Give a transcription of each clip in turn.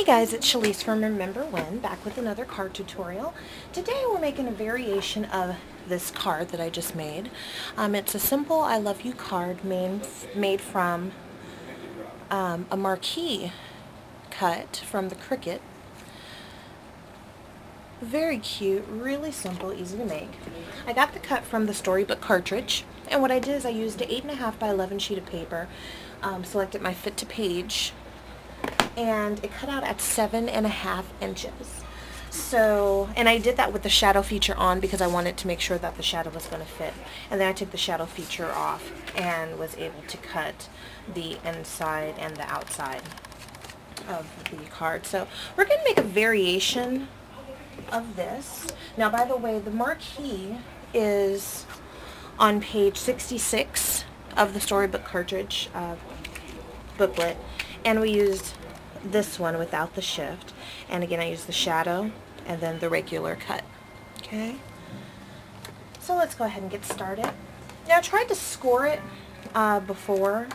Hey guys, it's Shalise from Remember When, back with another card tutorial. Today we're making a variation of this card that I just made. It's a simple I love you card made from a marquee cut from the Cricut. Very cute, really simple, easy to make. I got the cut from the storybook cartridge, and what I did is I used an 8.5 by 11 sheet of paper, selected my fit to page, and it cut out at 7.5 inches. So, and I did that with the shadow feature on because I wanted to make sure that the shadow was going to fit. And then I took the shadow feature off and was able to cut the inside and the outside of the card. So we're going to make a variation of this. Now, by the way, the marquee is on page 66 of the storybook cartridge booklet, and we used this one without the shift, and again I used the shadow and then the regular cut. Okay, so let's go ahead and get started. Now I tried to score it before,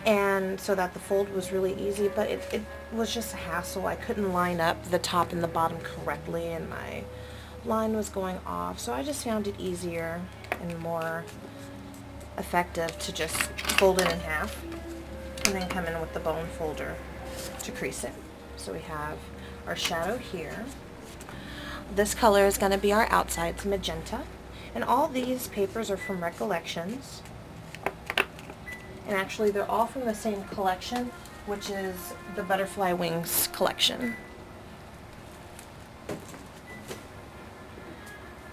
and so that the fold was really easy, but it was just a hassle. I couldn't line up the top and the bottom correctly, and my line was going off, so I just found it easier and more effective to just fold it in half and then come in with the bone folder to crease it. So we have our shadow here. This color is going to be our outside, it's magenta, and all these papers are from Recollections, and actually they're all from the same collection, which is the Butterfly Wings collection.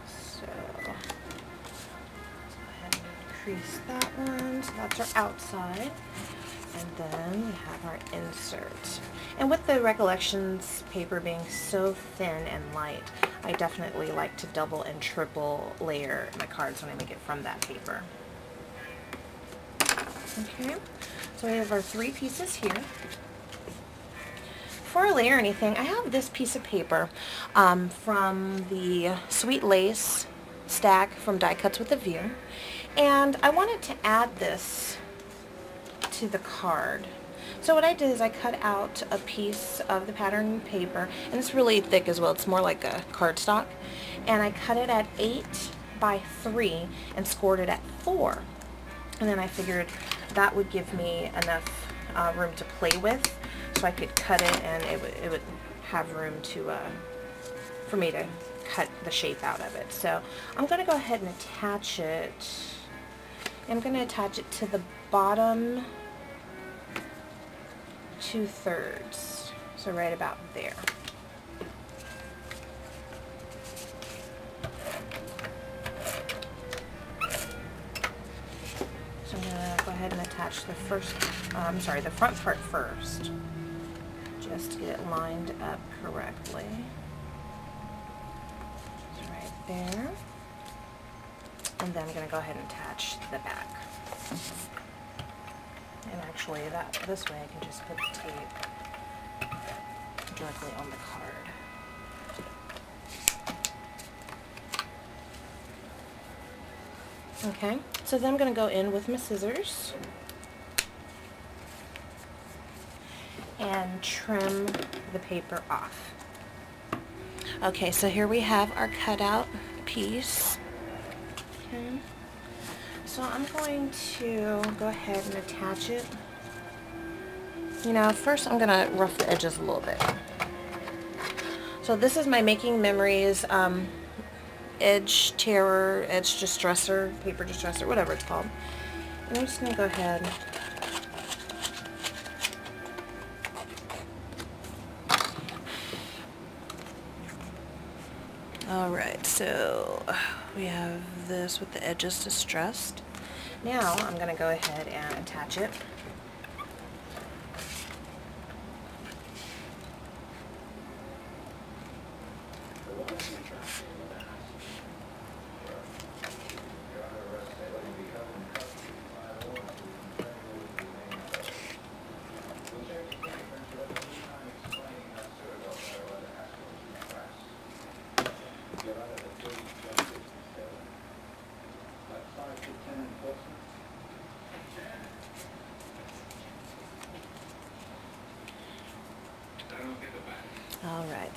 So let's go ahead and crease that one. So that's our outside. And then we have our insert. And with the Recollections paper being so thin and light, I definitely like to double and triple layer my cards when I make it from that paper. Okay, so we have our 3 pieces here. Before I layer anything, I have this piece of paper from the Sweet Lace stack from Die Cuts with a View, and I wanted to add this to the card. So what I did is I cut out a piece of the pattern paper, and it's really thick as well, it's more like a cardstock, and I cut it at 8 by 3 and scored it at 4, and then I figured that would give me enough room to play with, so I could cut it and it would have room to for me to cut the shape out of it. So I'm going to go ahead and attach it. I'm going to attach it to the bottom 2/3, so right about there. So I'm going to go ahead and attach the the front part first, just to get it lined up correctly. So right there. And then I'm going to go ahead and attach the back. And actually, this way I can just put the tape directly on the card. Okay, so then I'm going to go in with my scissors and trim the paper off. Okay, so here we have our cutout piece. Okay. So I'm going to go ahead and attach it. You know, first I'm going to rough the edges a little bit. So this is my Making Memories edge tearer, edge distresser, paper distresser, whatever it's called. And I'm just going to go ahead . Alright, so we have this with the edges distressed. Now I'm going to go ahead and attach it.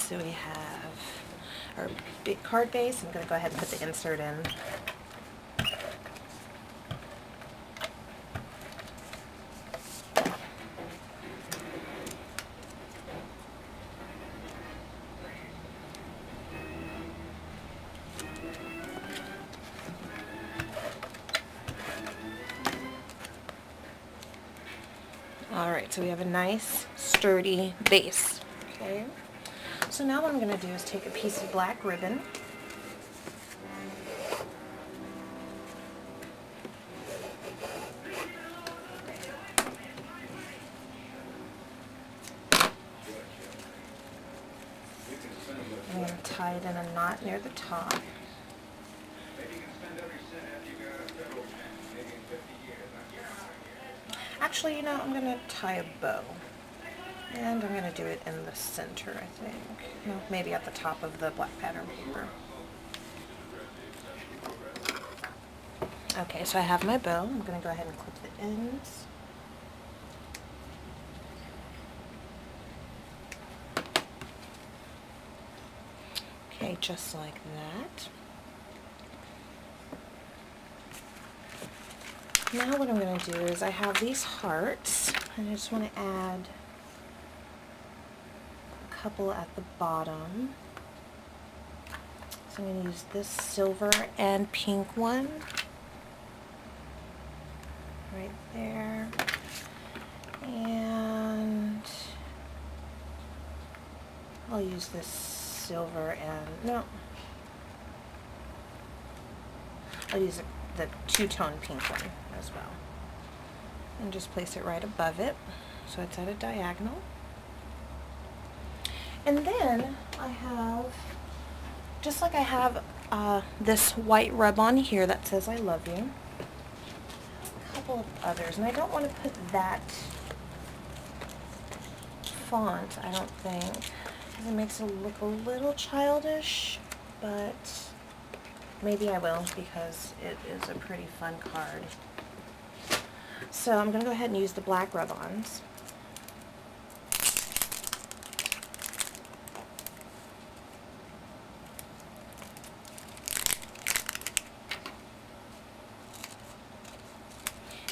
So we have our big card base. I'm going to go ahead and put the insert in. Alright, so we have a nice, sturdy base. Okay. So now what I'm going to do is take a piece of black ribbon. I'm going to tie it in a knot near the top. Actually, you know, I'm going to tie a bow. And I'm going to do it in the center, I think. No, maybe at the top of the black pattern paper. Okay, so I have my bow. I'm going to go ahead and clip the ends. Okay, just like that. Now what I'm going to do is I have these hearts, and I just want to add a couple at the bottom. So I'm going to use this silver and pink one right there, and I'll use this silver and, no, I'll use the two-tone pink one as well, and just place it right above it so it's at a diagonal. And then I have, just like I have this white rub-on here that says I love you, a couple of others, and I don't want to put that font, I don't think, because it makes it look a little childish, but maybe I will, because it is a pretty fun card. So I'm going to go ahead and use the black rub-ons.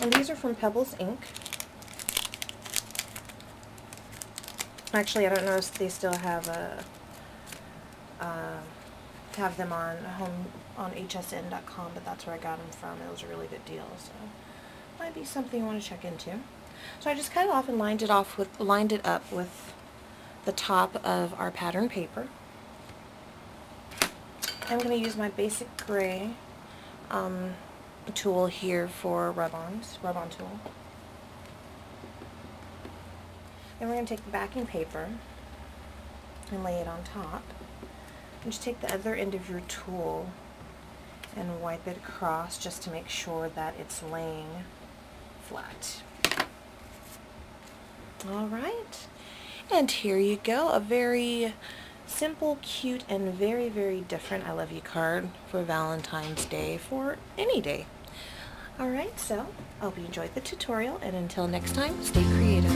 And these are from Pebbles Ink. Actually, I don't know if they still have them on hsn.com, but that's where I got them from. It was a really good deal, so might be something you want to check into. So I just cut it off and lined it up with the top of our pattern paper. I'm going to use my basic gray tool here for rub-on tool. Then we're going to take the backing paper and lay it on top. And just take the other end of your tool and wipe it across just to make sure that it's laying flat. Alright, and here you go, a very simple, cute, and very, very different I love you card for Valentine's Day, for any day. Alright, so I hope you enjoyed the tutorial, and until next time, stay creative.